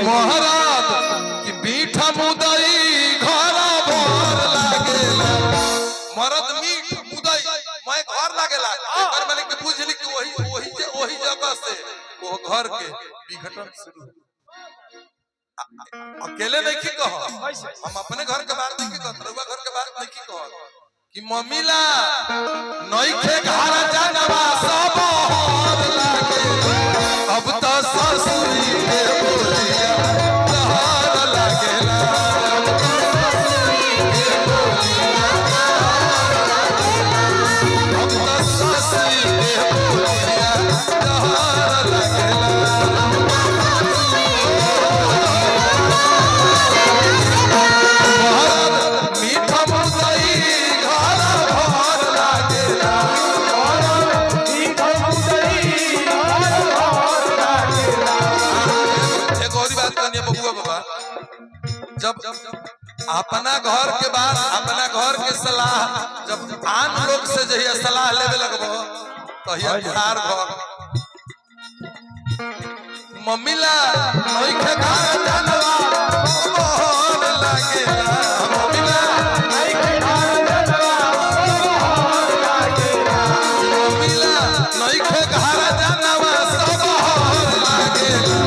महाराज कि मीठा मुदई घर भर लागेला मरद मीठ मुदई मैं घर लागेला एकर माने के बुझली कि वही जगह से वो घर के विघटन शुरू अकेले नहीं की कह हम अपने घर के बात नहीं की कह रउआ घर के बात नहीं की कह कि मम्मीला नइखे घर जानवा सब हर लागे अब तो ससुरी के बोलिया तहार लागेला अब तो ससुरी के बोलिया तहार लागेला मीठा मुदई घर भर लागेला मीठा मुदई घर भर लागेला। एक और बात कहनी बबुआ बाबा जब अपना घर के बाद अपना घर के सलाह जब आन लोग से जहिया सलाह लेवे लगबो तहिया घर घर मम्मीला नइखे घर जानवा बहुत लागेला मम्मीला नइखे घर जानवा बहुत लागेला मम्मीला नइखे घर जानवा सब बहुत लागेला।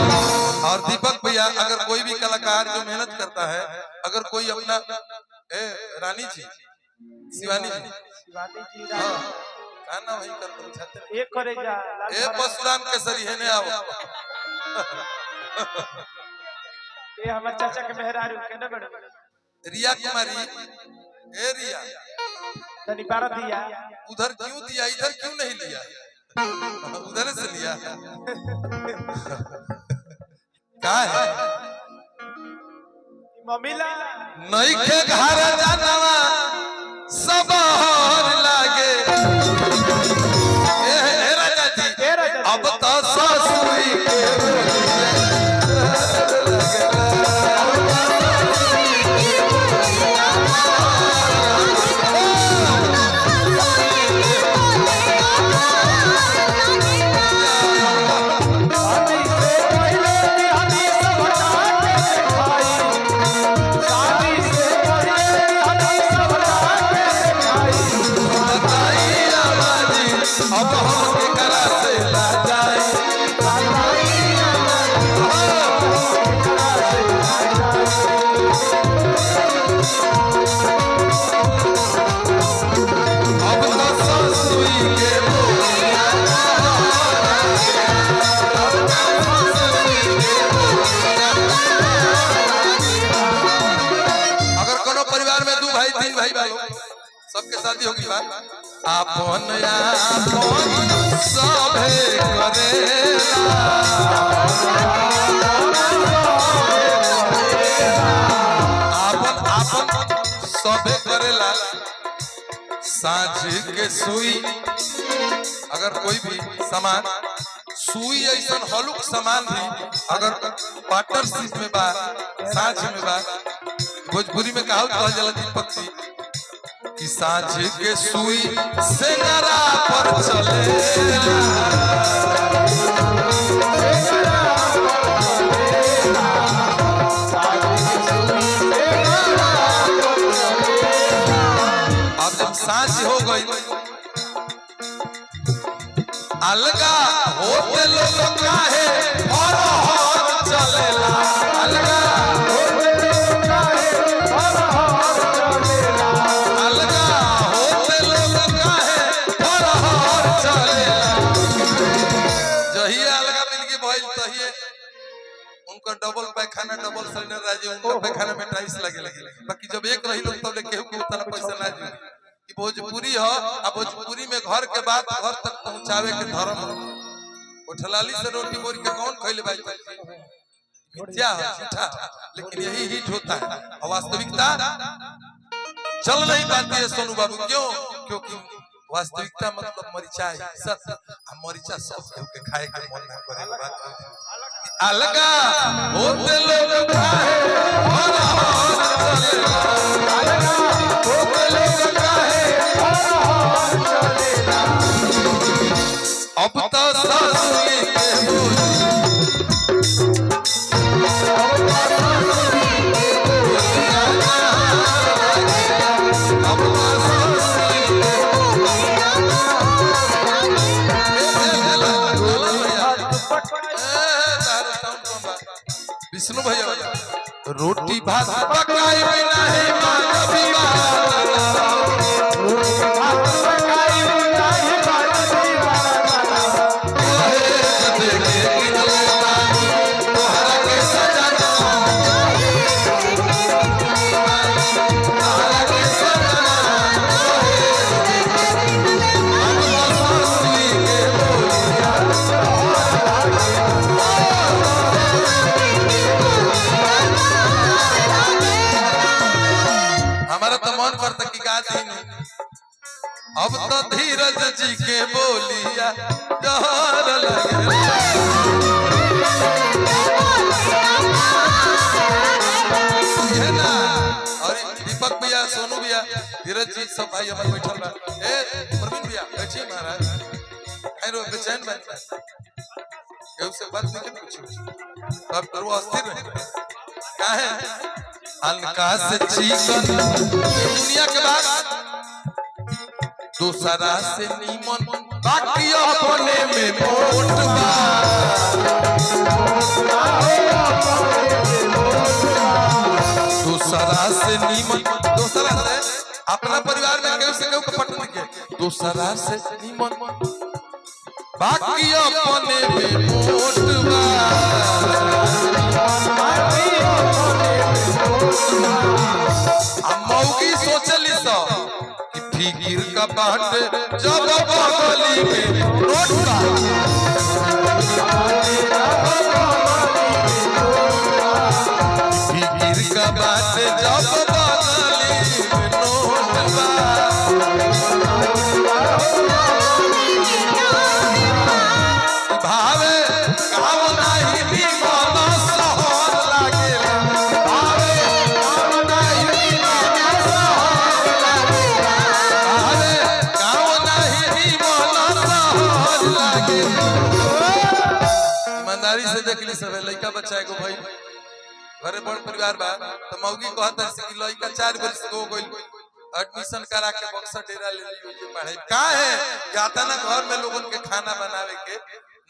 और दीपक भैया अगर कोई भी कलाकार जो मेहनत करता है अगर कोई अपना रानी जी शिवानी जी हां गाना वही कर दो छाते एक करे जा ए परशुराम के सरी है ने आओ ये हमारे चाचा के मेहरारू के न बड़े रिया कुमारी ए रिया तनी बारा दिया उधर क्यों दिया इधर क्यों नहीं लिया उधर से लिया का है मम्मीला नइखे घर जानवा सब हर लागे ए राजा जी अब तो ससुरी के अब हम के करा से ला जाए अब तो ससुरी के बोलिया अगर कोनो परिवार में 2 भाई 3 भाई वालों सबके शादी होगी बात आपन सभे करेला आपन सभे करेला साँझ के सुई अगर कोई भी सामान सुई ऐसा हलुक सामान भी अगर पार्टनरशिप में बा साँझ में बा भोजपुरी में कहावत कहल जाला दीपक जी कि साँझ के सुई से नरा पर चले अब जब साँझ हो गई अलगा होते लोग काहे हर हर चलेला अलगा होते लोग काहे हर हर चलेला अलगा होते लोग काहे हर हर चलेला जहिया अलगा मिल के भइल तहिए उनका डबल पैखाना डबल सिलेंडर राजी उनका पैखाना में टाइल्स लगे बाकी जब एक रही लोग तब ले केहू के उतना पैसा ना जी कि भोजपुरी हो आ भोजपुरी में घर के बाद घर तक पहुंचावे के धर्म हो ठलाली से रोटी बोरी के कौन खइले भाई मिथ्या है झूठा लेकिन यही हिट होता है और वास्तविकता चल नहीं पाती है सोनू बाबू क्यों क्योंकि वास्तविकता मतलब मरिचा सत्य मरिचा सब के खाए के मन ना करे बात अलगा होते लोग काहे हर हर चलेला अलगा होते लोग काहे हर हर चलेला अब तो ससुरी के बोलिया विष्णु भैया रोटी भात पकाई बिना है मानवी अब तो धीरज जी के बोलिया जहर लगे ना। और दीपक भैया सोनू भैया धीरज जी सब भाई हमारे बैठल बा। ए प्रवीण भैया बैठिए महाराज रो बेचैन बन केहू से बात नहीं पूछो अब करो अस्थिर रहे काहे हल्का से चिकन दुनिया के बाद दूसरा से नीमन बाकी अपने में मोट बा दूसरा से नीमन दूसरा से अपना परिवार में केहू से केहू के पटन के दूसरा से नीमन बाकी अपने में मोट बा मौगी सोचली सो फिकिर का बाट जब बगली में नोट बा फिकिर का बाट जब बगली में नोट बा भावे गाँव नहीं भी मन सहर लागेला भावे गाँव नहीं भी मन सहर लागेला भावे गाँव नहीं भी मन सहर लागेला। ईमानदारी से देख ली सब लड़का बच्चा एगो भाई घरे बड़ परिवार बा तो मौगी कहता है कि लड़का 4 वर्ष हो गइल एडमिशन करा के बक्सा डेरा ले लियो पढ़ाई का है जाता ना घर में लोगन के खाना बनावे के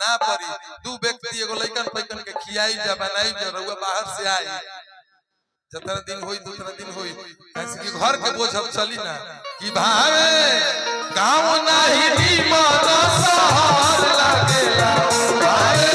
ना पड़ी 2 व्यक्ति एगो लइकन पैकन के खियाई जा बनाई जा रउआ बाहर से आई जितना दिन होई दूसरा दिन होई ऐसे कि घर के बोझ अब चली ना कि भावे गांव नहीं भी मन सहर लागेला भावे